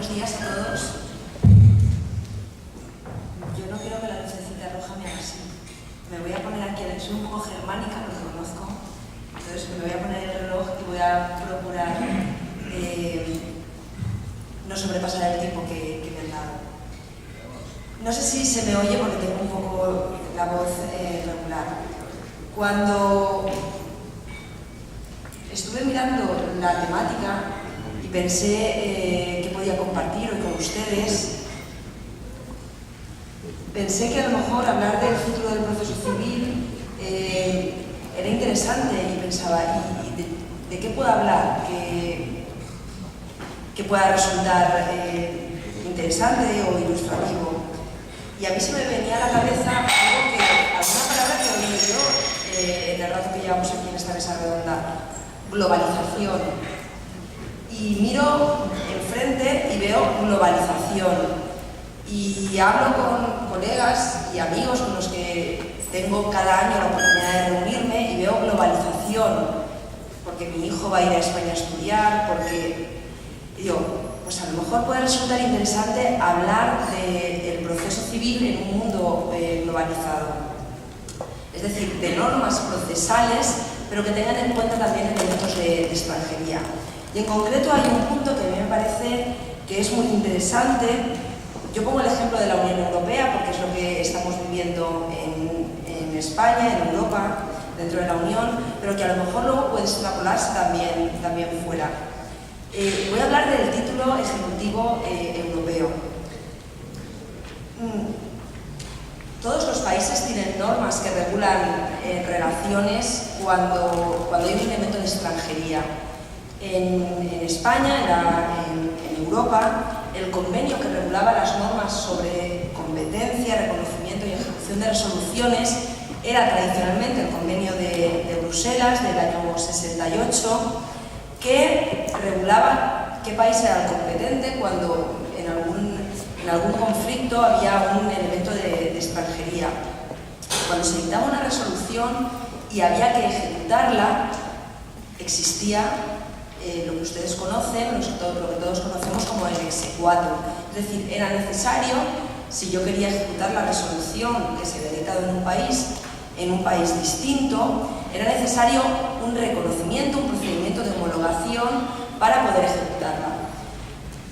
buenos días a todos. Yo no quiero que la lucecita roja me haga así. Me voy a poner aquí, soy un poco germánica, lo conozco. Entonces me voy a poner el reloj y voy a procurar no sobrepasar el tiempo que me han dado. No sé si se me oye porque tengo un poco la voz regular. Cuando estuve mirando la temática y pensé que podía compartir hoy con ustedes, pensé que a lo mejor hablar del futuro del proceso civil era interesante y pensaba, ¿de qué puedo hablar que pueda resultar interesante o ilustrativo? Y a mí se me venía a la cabeza alguna palabra que he oído yo en el rato que llevamos aquí en esta mesa redonda: globalización. Y miro enfrente y veo globalización. Y hablo con colegas y amigos con los que tengo cada año la oportunidad de reunirme y veo globalización, porque mi hijo va a ir a España a estudiar, porque digo, pues a lo mejor puede resultar interesante hablar del proceso civil en un mundo globalizado. Es decir, de normas procesales, pero que tengan en cuenta también elementos de extranjería. Y en concreto hay un punto que a mí me parece que es muy interesante. Yo pongo el ejemplo de la Unión Europea porque es lo que estamos viviendo en España, en Europa, dentro de la Unión, pero que a lo mejor luego puede extrapolarse también fuera. Voy a hablar del título ejecutivo europeo. Todos los países tienen normas que regulan relaciones cuando hay un elemento de extranjería. En España, en Europa, el convenio que regulaba las normas sobre competencia, reconocimiento y ejecución de resoluciones era tradicionalmente el convenio de Bruselas del año 68, que regulaba qué país era el competente cuando en algún conflicto había un elemento de extranjería. Cuando se dictaba una resolución y había que ejecutarla, existía lo que ustedes conocen, lo que todos conocemos como el exequatur. Es decir, era necesario, si yo quería ejecutar la resolución que se había dictado en un país distinto, era necesario un reconocimiento, un procedimiento de homologación para poder ejecutarla.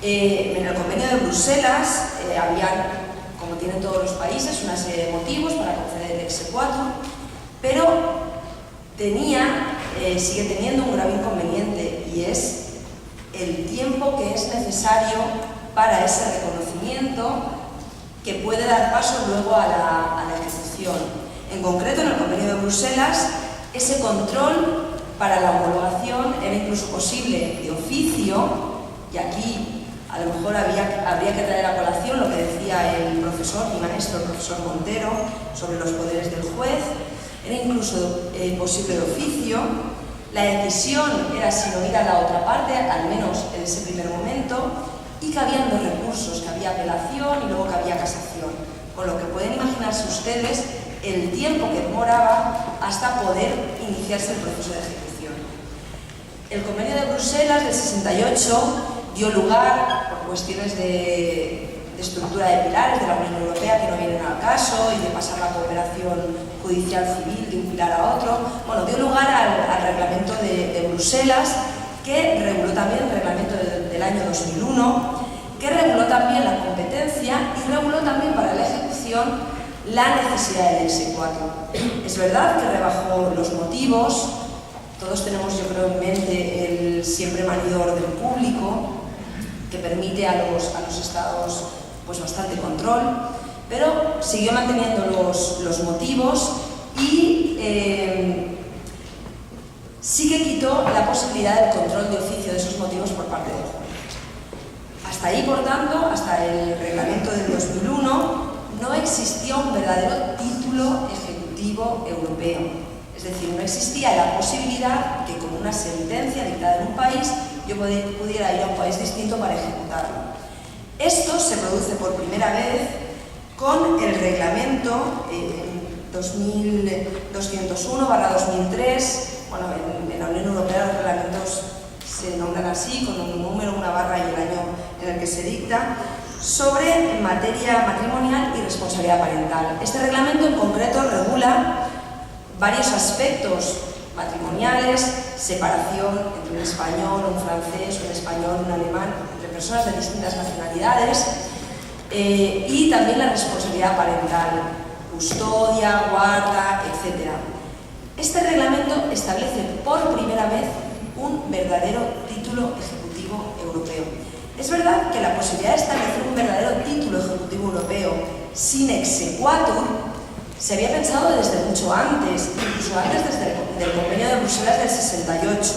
En el convenio de Bruselas había, como tienen todos los países, una serie de motivos para conceder el exequatur, pero sigue teniendo un grave inconveniente, y es el tiempo que es necesario para ese reconocimiento que puede dar paso luego a la ejecución. En concreto, en el convenio de Bruselas, ese control para la homologación era incluso posible de oficio, y aquí a lo mejor habría que traer a colación lo que decía el profesor, mi maestro, el profesor Montero, sobre los poderes del juez. Era incluso posible de oficio. La decisión era sin oír a la otra parte, al menos en ese primer momento, y que habían dos recursos, que había apelación y luego que había casación. Con lo que pueden imaginarse ustedes el tiempo que demoraba hasta poder iniciarse el proceso de ejecución. El convenio de Bruselas del 68 dio lugar, por cuestiones de estructura de pilares de la Unión Europea que no vienen al caso y de pasar la cooperación judicial civil de un pilar a otro, dio lugar al reglamento de Bruselas, que reguló también el reglamento del año 2001, que reguló también la competencia y reguló también para la ejecución la necesidad del exequatur. Es verdad que rebajó los motivos. Todos tenemos, yo creo, en mente el siempre manido orden público, que permite a los estados pues bastante control, pero siguió manteniendo los motivos y sí que quitó la posibilidad del control de oficio de esos motivos por parte del juez. Hasta ahí, por tanto, hasta el reglamento del 2001, no existía un verdadero título ejecutivo europeo. Es decir, no existía la posibilidad que con una sentencia dictada en un país yo pudiera ir a un país distinto para ejecutarlo. Esto se produce por primera vez con el reglamento 2201/2003. En la Unión Europea los reglamentos se nombran así, con un número, una barra y el año en el que que se dicta sobre materia matrimonial y responsabilidad parental. Este reglamento en concreto regula varios aspectos matrimoniales, separación entre un español, un francés, un español, un alemán, entre personas de distintas nacionalidades, y también la responsabilidad parental, custodia, guarda, etc. Este reglamento establece por primera vez un verdadero título ejecutivo europeo. Es verdad que la posibilidad de establecer un verdadero título ejecutivo europeo sin exequatur se había pensado desde mucho antes, incluso antes desde el Convenio de Bruselas del 68.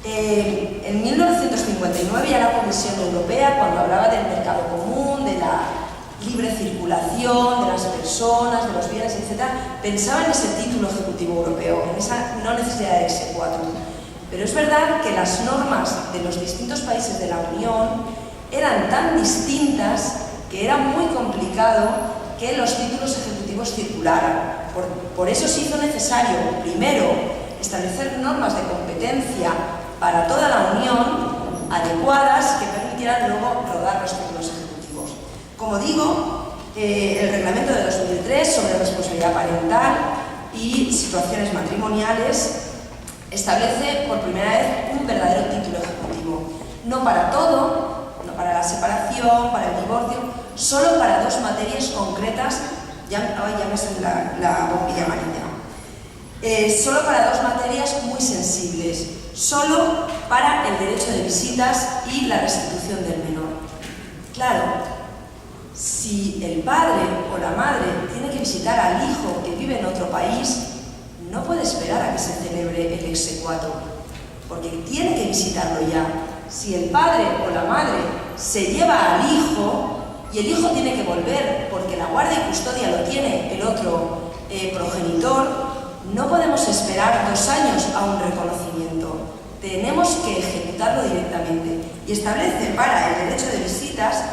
En 1959 ya la Comisión Europea, cuando hablaba del mercado común, de la libre circulación de las personas, de los bienes, etc., pensaba en ese título ejecutivo europeo, en esa no necesidad de exequatur. Pero es verdad que las normas de los distintos países de la Unión eran tan distintas que era muy complicado que los títulos ejecutivos circularan. Por eso se hizo necesario, primero, establecer normas de competencia para toda la Unión adecuadas que permitieran luego rodar los títulos ejecutivos. Como digo, el reglamento de 2003 sobre responsabilidad parental y situaciones matrimoniales establece por primera vez un verdadero título ejecutivo. No para todo, no para la separación, para el divorcio, solo para dos materias concretas. Ya me sale la bombilla amarilla. Solo para dos materias muy sensibles, solo para el derecho de visitas y la restitución del menor. Claro, si el padre o la madre tiene que visitar al hijo que vive en otro país, no puede esperar a que se celebre el exequatur, porque tiene que visitarlo ya. Si el padre o la madre se lleva al hijo y el hijo tiene que volver porque la guardia y custodia lo tiene el otro progenitor, no podemos esperar 2 años a un reconocimiento. Tenemos que ejecutarlo directamente y establece para el derecho de visitas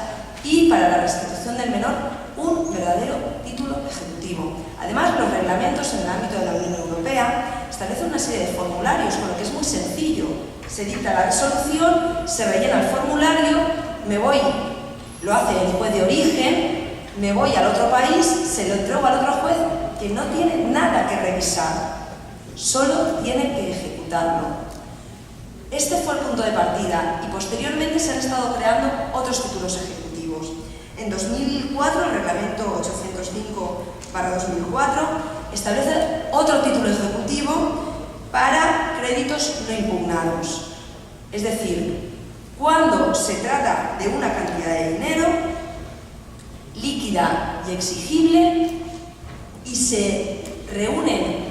y para la restitución del menor un verdadero título ejecutivo. Además, los reglamentos en el ámbito de la Unión Europea establecen una serie de formularios, con lo que es muy sencillo. Se dicta la resolución, se rellena el formulario, lo hace el juez de origen, me voy al otro país, se lo entrego al otro juez, que no tiene nada que revisar, solo tiene que ejecutarlo. Este fue el punto de partida y posteriormente se han estado creando otros títulos ejecutivos. En 2004, el reglamento 805/2004 establece otro título ejecutivo para créditos no impugnados. Es decir, cuando se trata de una cantidad de dinero líquida y exigible y se reúnen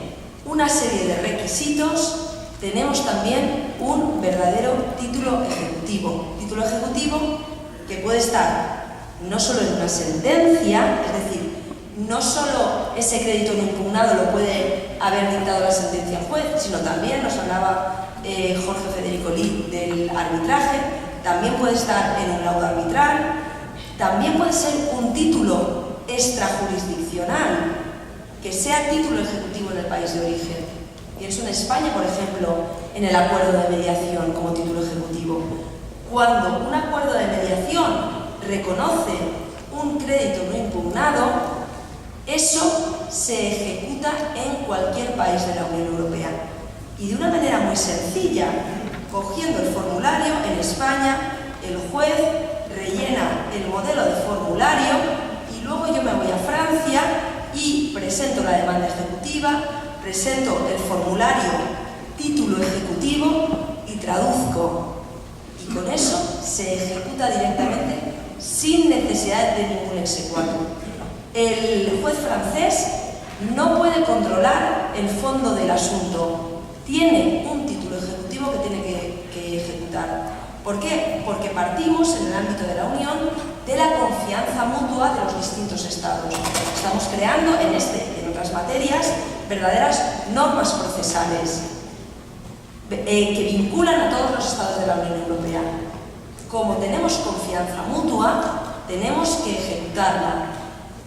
una serie de requisitos, tenemos también un verdadero título ejecutivo. Título ejecutivo que puede estar no solo en una sentencia, es decir, no solo ese crédito no impugnado lo puede haber dictado la sentencia juez, sino también, nos hablaba Jorge Federico Lee del arbitraje, también puede estar en un laudo arbitral, también puede ser un título extrajurisdiccional, que sea título ejecutivo en el país de origen. Pienso en España, por ejemplo, en el acuerdo de mediación como título ejecutivo. Cuando un acuerdo de mediación reconoce un crédito no impugnado, eso se ejecuta en cualquier país de la Unión Europea. Y de una manera muy sencilla, cogiendo el formulario en España, el juez rellena el modelo de formulario y luego yo me voy a Francia y presento la demanda ejecutiva, presento el formulario título ejecutivo y traduzco. Y con eso se ejecuta directamente sin necesidad de ningún exequatur. El juez francés no puede controlar el fondo del asunto. Tiene un título ejecutivo que tiene que ejecutar. ¿Por qué? Porque partimos en el ámbito de la Unión de la confianza mutua de los distintos estados. Estamos creando en este y en otras materias verdaderas normas procesales que vinculan a todos los estados de la Unión Europea. Como tenemos confianza mutua, tenemos que ejecutarla.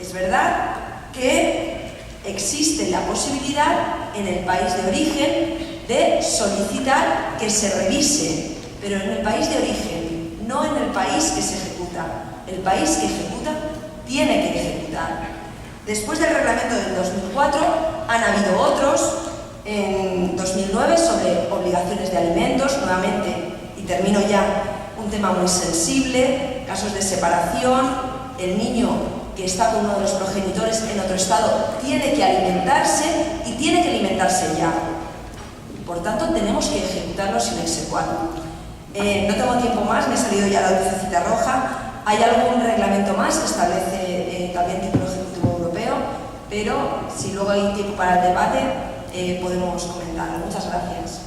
Es verdad que existe la posibilidad en el país de origen de solicitar que se revise, pero en el país de origen, no en el país que se ejecuta. El país que ejecuta tiene que ejecutar. Después del reglamento del 2004 han habido otros, en 2009 sobre obligaciones de alimentos, nuevamente, y termino ya, un tema muy sensible, casos de separación, el niño que está con uno de los progenitores en otro estado tiene que alimentarse y tiene que alimentarse ya. Por tanto, tenemos que ejecutarlo sin execuar. No tengo tiempo más, me ha salido ya la lucecita roja. Hay algún reglamento más que establece también título ejecutivo europeo, pero si luego hay tiempo para el debate, podemos comentarlo. Muchas gracias.